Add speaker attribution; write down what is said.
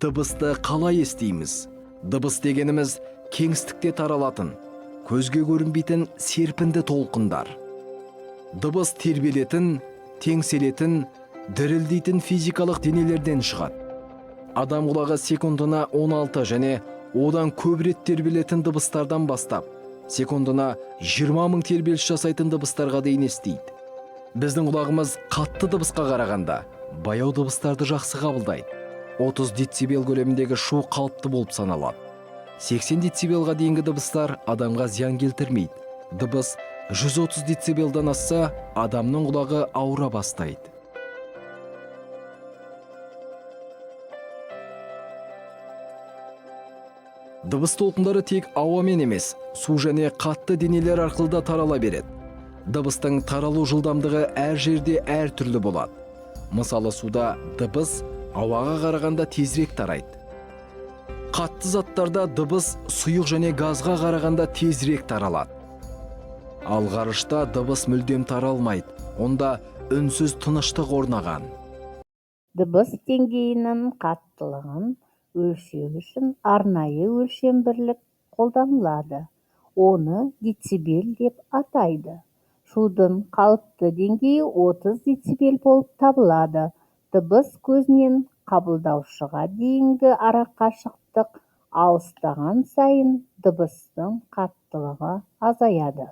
Speaker 1: Дыбысты қалай естейміз? Дыбыс дегеніміз кеңістікте таралатын, көзге көрінбейтін серпінді толқындар. Дыбыс тербелетін, теңселетін, дірілдейтін физикалық денелерден шығады. Адам құлағы секундына 16 және одан көп рет тербелетін дыбыстардан бастап, секундына 20 000 тербеліс жасайтын дыбыстарға дейін естиді. Біздің құлағымыз қатты дыбысқа қарағанда баяу дыбыстарды жақсы қабылдайды. 30 децибел көлеміндегі шу қалыпты болып саналады. 80 децибелға дейінгі дыбыстар адамға зиян келтірмейді. Дыбыс 130 децибелдан асса, адамның құлағы ауыра бастайды. Дыбыс толқындары тек ауамен емес, су және қатты денелер арқылы да тарала береді. Дыбыстың таралу жылдамдығы әр жерде әр түрлі болады. Мысалы, суда дыбыс ауаға қарағанда тезірек тарайды. Қатты заттарда дыбыс сұйық және газға қарағанда тезірек таралады. Ал ғарышта дыбыс мүлдем таралмайды. Онда үнсіз тыныштық орнаған.
Speaker 2: Дыбыс деңгейінің қаттылығын өлшеу үшін арнайы өлшем бірлік қолданылады. Оны децибел деп атайды. Шудың қалыпты деңгейі 30 децибел болып табылады. Дыбыс көзінен қабылдаушыға дейінгі арақашықтық алыстаған сайын дыбыстың қаттылығы азаяды.